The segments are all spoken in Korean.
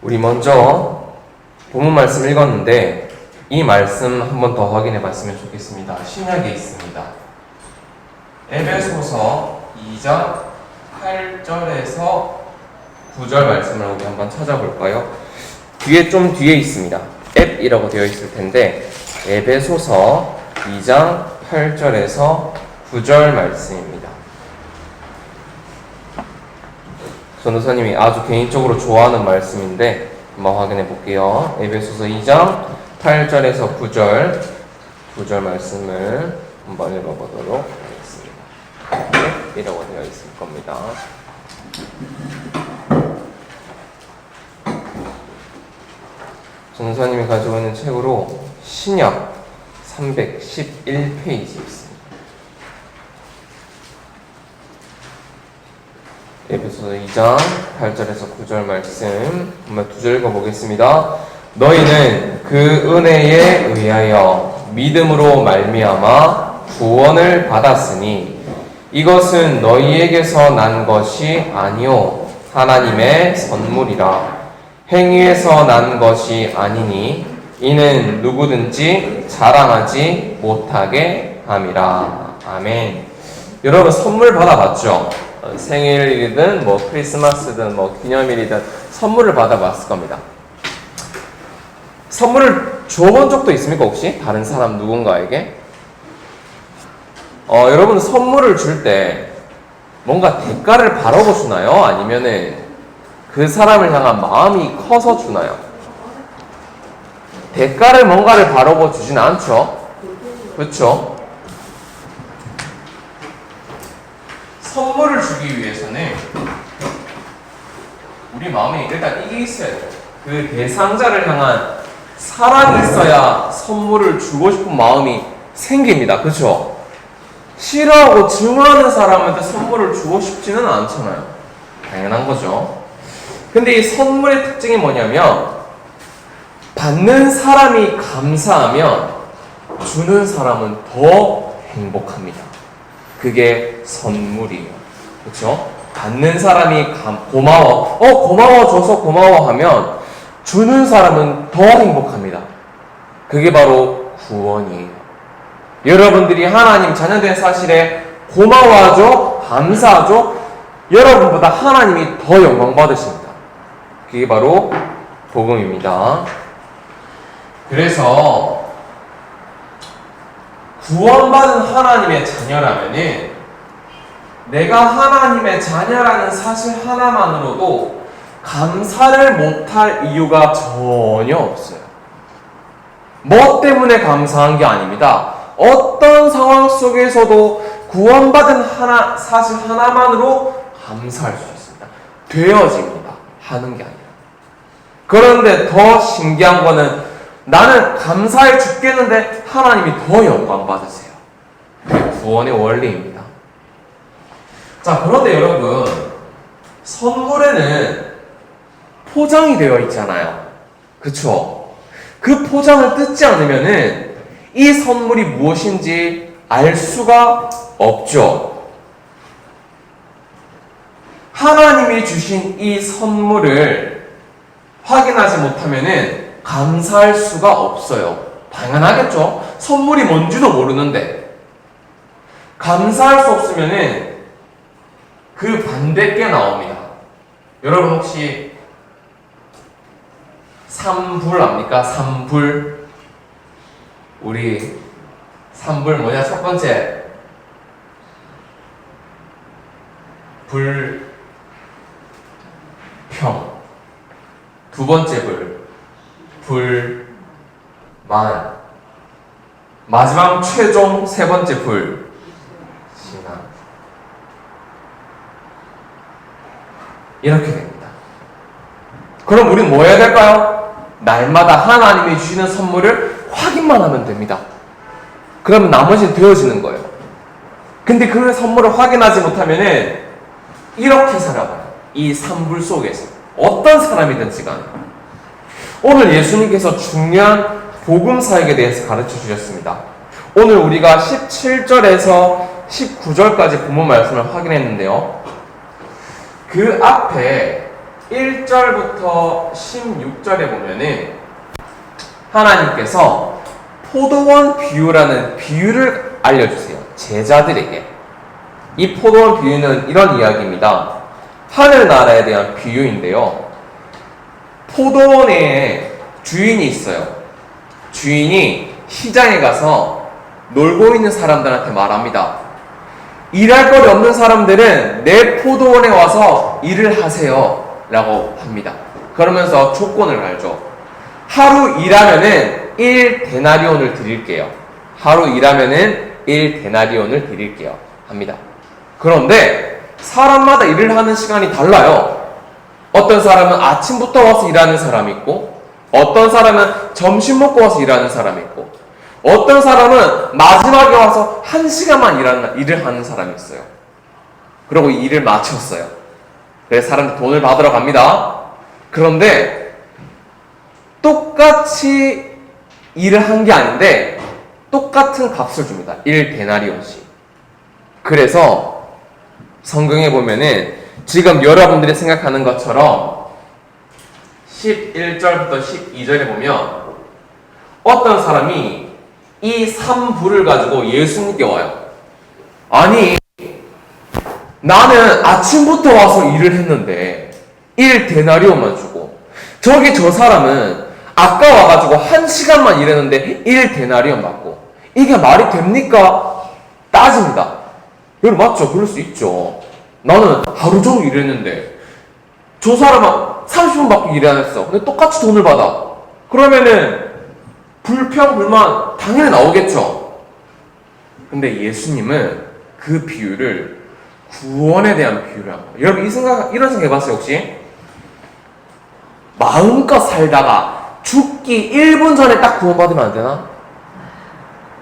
우리 먼저 본문 말씀 읽었는데 이 말씀 한 번 더 확인해 봤으면 좋겠습니다. 신약에 있습니다. 에베소서 2장 8절에서 9절 말씀을 우리 한번 찾아볼까요? 좀 뒤에 있습니다. 앱이라고 되어 있을 텐데 에베소서 2장 8절에서 9절 말씀입니다. 전도사님이 아주 개인적으로 좋아하는 말씀인데 한번 확인해 볼게요. 에베소서 2장 8절에서 9절 말씀을 한번 읽어보도록 하겠습니다. 이라고 되어 있을 겁니다. 전도사님이 가지고 있는 책으로 신약 311페이지 있습니다. 에베소서 2장 8절에서 9절 말씀 한번 2절 읽어보겠습니다. 너희는 그 은혜에 의하여 믿음으로 말미암아 구원을 받았으니 이것은 너희에게서 난 것이 아니요 하나님의 선물이라. 행위에서 난 것이 아니니 이는 누구든지 자랑하지 못하게 함이라. 아멘. 여러분 선물 받아봤죠? 생일이든 크리스마스든 기념일이든 선물을 받아봤을 겁니다. 선물을 줘본 적도 있습니까 혹시? 다른 사람 누군가에게? 여러분 선물을 줄 때 뭔가 대가를 바라고 주나요? 아니면은 그 사람을 향한 마음이 커서 주나요? 대가를 뭔가를 바라고 주진 않죠? 그렇죠? 선물을 주기 위해서는 우리 마음에 일단 이게 있어야 돼요. 그 대상자를 향한 사랑이 있어야 선물을 주고 싶은 마음이 생깁니다. 그렇죠? 싫어하고 증오하는 사람한테 선물을 주고 싶지는 않잖아요. 당연한 거죠. 근데 이 선물의 특징이 뭐냐면 받는 사람이 감사하면 주는 사람은 더 행복합니다. 그게 선물이에요. 그렇죠? 받는 사람이 고마워줘서 고마워하면 주는 사람은 더 행복합니다. 그게 바로 구원이에요. 여러분들이 하나님 자녀된 사실에 고마워하죠? 감사하죠? 여러분보다 하나님이 더 영광 받으십니다. 그게 바로 복음입니다. 그래서 구원받은 하나님의 자녀라면은 내가 하나님의 자녀라는 사실 하나만으로도 감사를 못할 이유가 전혀 없어요. 뭐 때문에 감사한 게 아닙니다. 어떤 상황 속에서도 구원받은 사실 하나만으로 감사할 수 있습니다. 되어집니다. 하는 게 아니라. 그런데 더 신기한 거는 나는 감사해 죽겠는데 하나님이 더 영광 받으세요. 그게 구원의 원리입니다. 자, 그런데 여러분 선물에는 포장이 되어 있잖아요. 그쵸? 그 포장을 뜯지 않으면은 이 선물이 무엇인지 알 수가 없죠. 하나님이 주신 이 선물을 확인하지 못하면은 감사할 수가 없어요. 당연하겠죠? 선물이 뭔지도 모르는데 감사할 수 없으면은 그 반대 게 나옵니다. 여러분 혹시 삼불 압니까? 삼불. 우리 삼불 뭐냐? 첫 번째 불평, 두 번째 불만, 마지막 최종 세 번째 신앙. 이렇게 됩니다. 그럼 우리는 뭐 해야 될까요? 날마다 하나님이 주시는 선물을 확인만 하면 됩니다. 그러면 나머지는 되어지는 거예요. 근데 그 선물을 확인하지 못하면은 이렇게 살아가요. 이 산불 속에서 어떤 사람이든지 간에. 오늘 예수님께서 중요한 복음 사역에 대해서 가르쳐 주셨습니다. 오늘 우리가 17절에서 19절까지 본문 말씀을 확인했는데요. 그 앞에 1절부터 16절에 보면은 하나님께서 포도원 비유라는 비유를 알려주세요. 제자들에게. 이 포도원 비유는 이런 이야기입니다. 하늘나라에 대한 비유인데요. 포도원에 주인이 있어요. 주인이 시장에 가서 놀고 있는 사람들한테 말합니다. 일할 거리 없는 사람들은 내 포도원에 와서 일을 하세요 라고 합니다. 그러면서 조건을 갈죠. 하루 일하면은 1데나리온을 드릴게요. 하루 일하면은 1데나리온을 드릴게요 합니다. 그런데 사람마다 일을 하는 시간이 달라요. 어떤 사람은 아침부터 와서 일하는 사람이 있고, 어떤 사람은 점심 먹고 와서 일하는 사람이 있고, 어떤 사람은 마지막에 와서 1시간만 일을 하는 사람이 있어요. 그리고 일을 마쳤어요. 그래서 사람들 돈을 받으러 갑니다. 그런데 똑같이 일을 한 게 아닌데 똑같은 값을 줍니다. 1데나리온씩. 그래서 성경에 보면은 지금 여러분들이 생각하는 것처럼 11절부터 12절에 보면 어떤 사람이 이 3불을 가지고 예수님께 와요. 아니, 나는 아침부터 와서 일을 했는데 1데나리온만 주고, 저기 저 사람은 아까 와가지고 1시간만 일했는데 1데나리온 받고, 이게 말이 됩니까? 따집니다. 여러분 맞죠? 그럴 수 있죠. 나는 하루 종일 일했는데 저 사람은 30분밖에 일 안 했어. 근데 똑같이 돈을 받아. 그러면은 불평, 불만 당연히 나오겠죠. 근데 예수님은 그 비유를 구원에 대한 비유를 합니다. 여러분 이런 생각 해봤어요 혹시? 마음껏 살다가 죽기 1분 전에 딱 구원받으면 안 되나?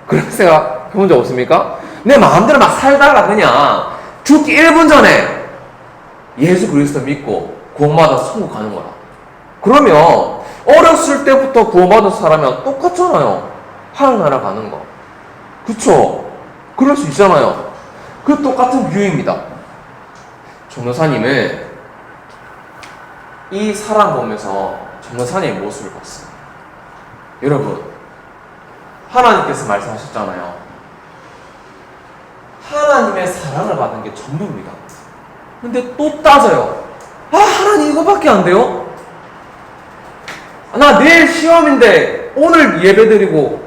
그런 생각 해본 적 없습니까? 내 마음대로 막 살다가 그냥 죽기 1분 전에 예수 그리스도 믿고 구원받아서 천국 가는 거라. 그러면 어렸을 때부터 구원받은 사람이랑 똑같잖아요. 하늘나라 가는 거. 그쵸? 그럴 수 있잖아요. 그 똑같은 비유입니다. 전도사님은 이 사람 보면서 전도사님의 모습을 봤어요. 여러분, 하나님께서 말씀하셨잖아요. 하나님의 사랑을 받은 게 전부입니다. 근데 또 따져요. 아, 하나님 이거밖에 안 돼요? 나 내일 시험인데 오늘 예배드리고,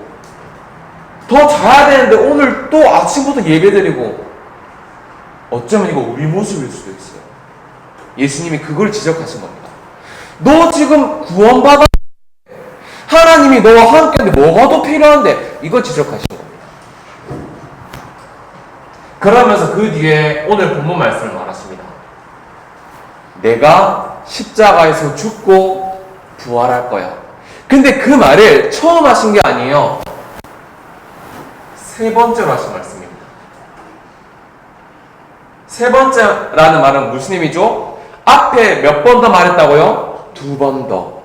더 자야 되는데 오늘 또 아침부터 예배드리고. 어쩌면 이거 우리 모습일 수도 있어요. 예수님이 그걸 지적하신 겁니다. 너 지금 구원받아, 하나님이 너와 함께하는데 뭐가 더 필요한데, 이걸 지적하신 겁니다. 그러면서 그 뒤에 오늘 본문 말씀을 말하십니다. 내가 십자가에서 죽고 부활할 거야. 근데 그 말을 처음 하신 게 아니에요. 세 번째로 하신 말씀입니다. 세 번째라는 말은 무슨 의미죠? 앞에 몇 번 더 말했다고요? 2번 더.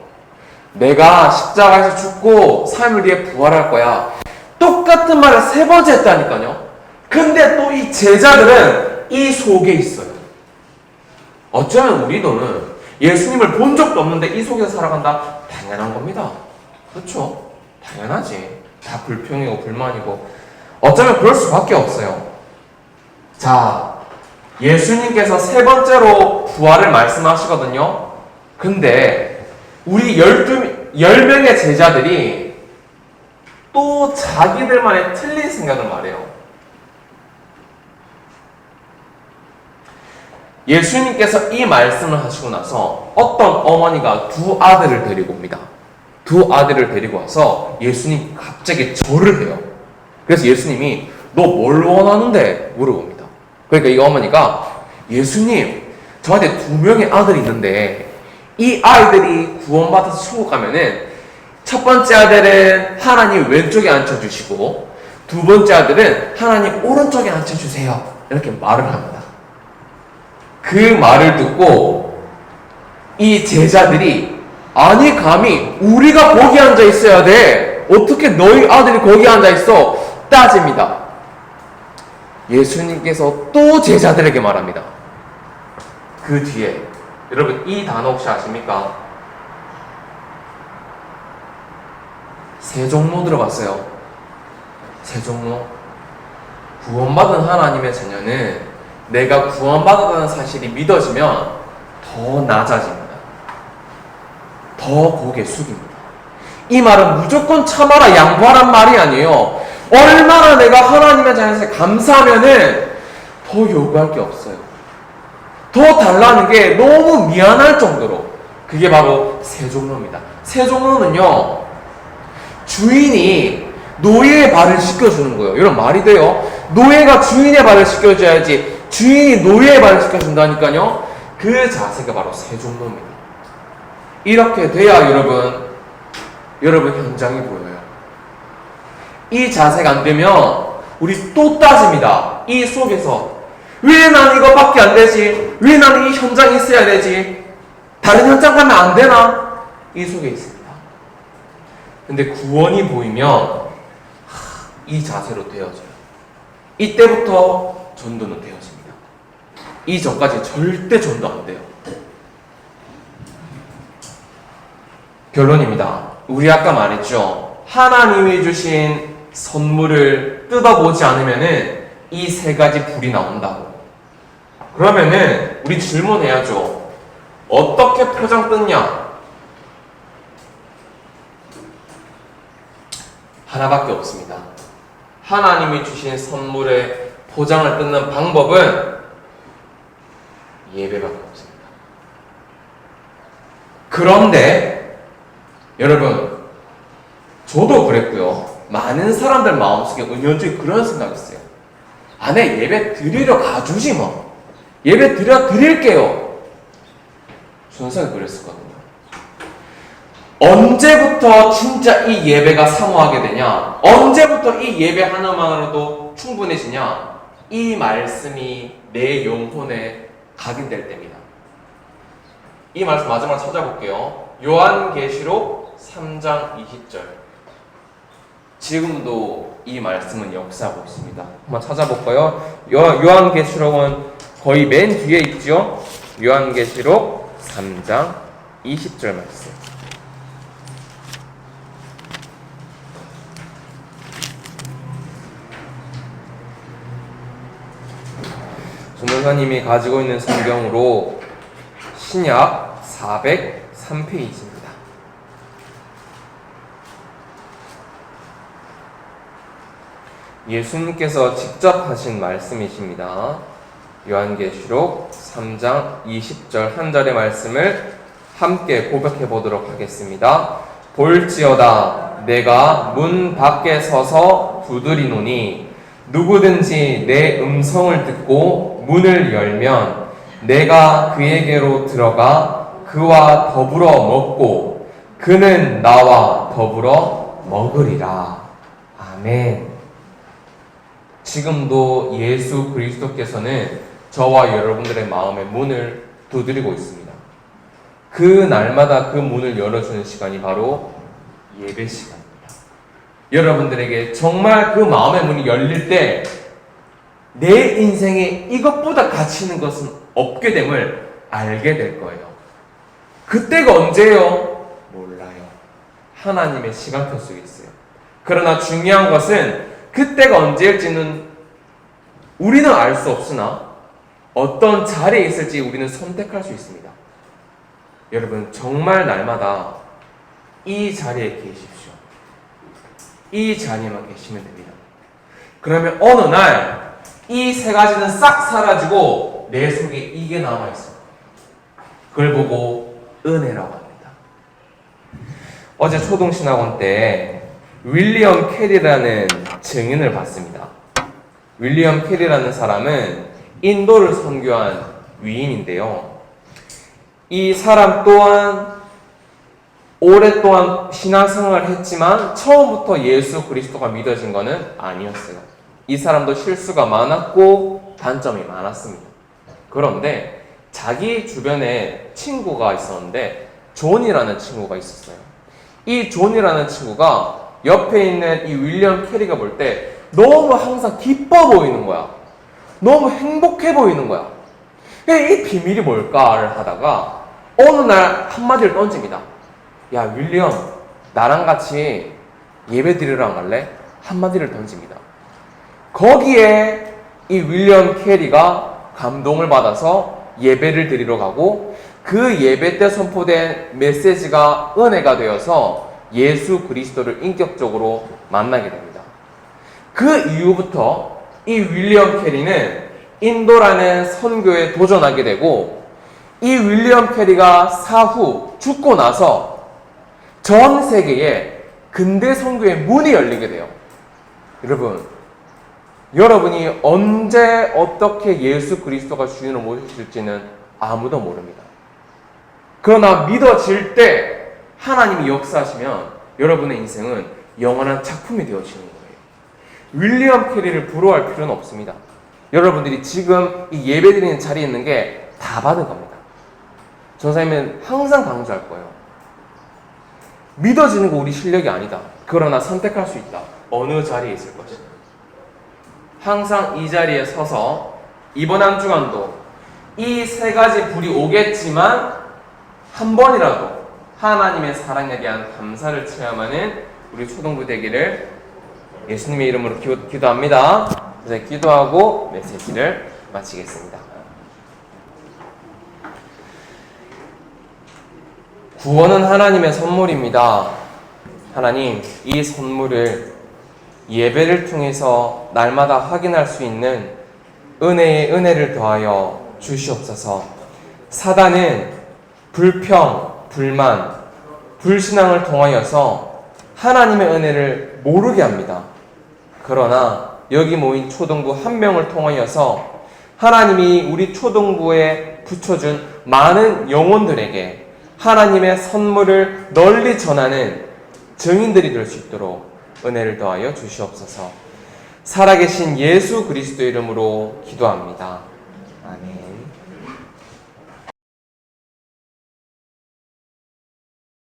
내가 십자가에서 죽고 3일 뒤에 부활할 거야. 똑같은 말을 세 번째 했다니까요. 근데 또 이 제자들은 이 속에 있어요. 어쩌면 우리도는 예수님을 본 적도 없는데 이 속에서 살아간다? 당연한 겁니다. 그렇죠? 당연하지. 다 불평이고 불만이고 어쩌면 그럴 수밖에 없어요. 자, 예수님께서 세 번째로 부활을 말씀하시거든요. 근데 우리 10명의 제자들이 또 자기들만의 틀린 생각을 말해요. 예수님께서 이 말씀을 하시고 나서 어떤 어머니가 2 아들을 데리고 옵니다. 2 아들을 데리고 와서 예수님 갑자기 절을 해요. 그래서 예수님이 너 뭘 원하는데? 물어봅니다. 그러니까 이 어머니가 예수님, 저한테 2명의 아들이 있는데 이 아이들이 구원받아서 천국 가면은 첫 번째 아들은 하나님 왼쪽에 앉혀주시고 2번째 아들은 하나님 오른쪽에 앉혀주세요. 이렇게 말을 합니다. 그 말을 듣고 이 제자들이 아니 감히 우리가 거기 앉아 있어야 돼. 어떻게 너희 아들이 거기 앉아 있어? 따집니다. 예수님께서 또 제자들에게 말합니다. 그 뒤에 여러분 이 단어 혹시 아십니까? 세종로 들어봤어요. 세종로. 구원받은 하나님의 자녀는 내가 구원받았다는 사실이 믿어지면 더 낮아집니다. 더 고개 숙입니다. 이 말은 무조건 참아라, 양보하란 말이 아니에요. 얼마나 내가 하나님의 자녀에서 감사하면은 더 요구할 게 없어요. 더 달라는 게 너무 미안할 정도로. 그게 바로 세종로입니다. 세종로는요, 주인이 노예의 발을 씻겨주는 거예요. 이런 말이 돼요? 노예가 주인의 발을 씻겨줘야지 주인이 노예의 발을 씻겨준다니까요. 그 자세가 바로 세종로입니다. 이렇게 돼야 여러분 현장이 보여요. 이 자세가 안 되면 우리 또 따집니다. 이 속에서 왜 나는 이거밖에 안 되지? 왜 나는 이 현장에 있어야 되지? 다른 현장 가면 안 되나? 이 속에 있습니다. 근데 구원이 보이면 이 자세로 되어져요. 이때부터 전도는 되어집니다. 이전까지 절대 전도 안 돼요. 결론입니다. 우리 아까 말했죠. 하나님이 주신 선물을 뜯어보지 않으면은 이 세 가지 불이 나온다고. 그러면은 우리 질문해야죠. 어떻게 포장 뜯냐? 하나밖에 없습니다. 하나님이 주신 선물의 포장을 뜯는 방법은 예배밖에 없습니다. 그런데 여러분, 저도 그랬고요. 많은 사람들 마음속에 은연중에 그런 생각이 있어요. 아, 내 예배 드리러 가주지 뭐. 예배 드릴게요. 순서가 그랬었거든요. 언제부터 진짜 이 예배가 사모하게 되냐? 언제부터 이 예배 하나만으로도 충분해지냐? 이 말씀이 내 영혼에 각인될 때입니다. 이 말씀 마지막으로 찾아볼게요. 요한계시록 3장 20절. 지금도 이 말씀은 역사하고 있습니다. 한번 찾아볼까요? 요한계시록은 거의 맨 뒤에 있죠? 요한계시록 3장 20절 말씀. 전도사님이 가지고 있는 성경으로 신약 403페이지입니다. 예수님께서 직접 하신 말씀이십니다. 요한계시록 3장 20절 한 절의 말씀을 함께 고백해 보도록 하겠습니다. 볼지어다 내가 문 밖에 서서 두드리노니 누구든지 내 음성을 듣고 문을 열면 내가 그에게로 들어가 그와 더불어 먹고 그는 나와 더불어 먹으리라. 아멘. 지금도 예수 그리스도께서는 저와 여러분들의 마음의 문을 두드리고 있습니다. 그 날마다 그 문을 열어주는 시간이 바로 예배 시간입니다. 여러분들에게 정말 그 마음의 문이 열릴 때 내 인생에 이것보다 가치 있는 것은 없게 됨을 알게 될 거예요. 그때가 언제예요? 몰라요. 하나님의 시간표 속에 있어요. 그러나 중요한 것은 그때가 언제일지는 우리는 알 수 없으나 어떤 자리에 있을지 우리는 선택할 수 있습니다. 여러분 정말 날마다 이 자리에 계십시오. 이 자리에만 계시면 됩니다. 그러면 어느 날 이 세 가지는 싹 사라지고 내 속에 이게 남아있어요. 그걸 보고 은혜라고 합니다. 어제 초등신학원 때 윌리엄 캐리라는 증인을 봤습니다. 윌리엄 캐리라는 사람은 인도를 선교한 위인인데요. 이 사람 또한 오랫동안 신앙생활을 했지만 처음부터 예수 그리스도가 믿어진 것은 아니었어요. 이 사람도 실수가 많았고 단점이 많았습니다. 그런데 자기 주변에 친구가 있었는데 존이라는 친구가 있었어요. 이 존이라는 친구가 옆에 있는 이 윌리엄 캐리가 볼 때 너무 항상 기뻐 보이는 거야. 너무 행복해 보이는 거야. 이 비밀이 뭘까를 하다가 어느 날 한마디를 던집니다. 야, 윌리엄, 나랑 같이 예배 드리러 안 갈래? 한마디를 던집니다. 거기에 이 윌리엄 캐리가 감동을 받아서 예배를 드리러 가고, 그 예배 때 선포된 메시지가 은혜가 되어서 예수 그리스도를 인격적으로 만나게 됩니다. 그 이후부터 이 윌리엄 캐리는 인도라는 선교에 도전하게 되고, 이 윌리엄 캐리가 사후 죽고 나서 전 세계에 근대 선교의 문이 열리게 돼요. 여러분이 언제 어떻게 예수 그리스도가 주인을 모실지는 아무도 모릅니다. 그러나 믿어질 때 하나님이 역사하시면 여러분의 인생은 영원한 작품이 되어지는 거예요. 윌리엄 캐리를 부러워할 필요는 없습니다. 여러분들이 지금 이 예배드리는 자리에 있는 게 다 받은 겁니다. 전사님은 항상 강조할 거예요. 믿어지는 거 우리 실력이 아니다. 그러나 선택할 수 있다. 어느 자리에 있을 것이다. 항상 이 자리에 서서 이번 한 주간도 이 세 가지 불이 오겠지만 한 번이라도 하나님의 사랑에 대한 감사를 체험하는 우리 초등부 되기를 예수님의 이름으로 기도합니다. 이제 기도하고 메시지를 마치겠습니다. 구원은 하나님의 선물입니다. 하나님, 이 선물을 예배를 통해서 날마다 확인할 수 있는 은혜의 은혜를 더하여 주시옵소서. 사단은 불평, 불만, 불신앙을 통하여서 하나님의 은혜를 모르게 합니다. 그러나 여기 모인 초등부 한 명을 통하여서 하나님이 우리 초등부에 붙여준 많은 영혼들에게 하나님의 선물을 널리 전하는 증인들이 될 수 있도록 은혜를 더하여 주시옵소서. 살아계신 예수 그리스도 이름으로 기도합니다.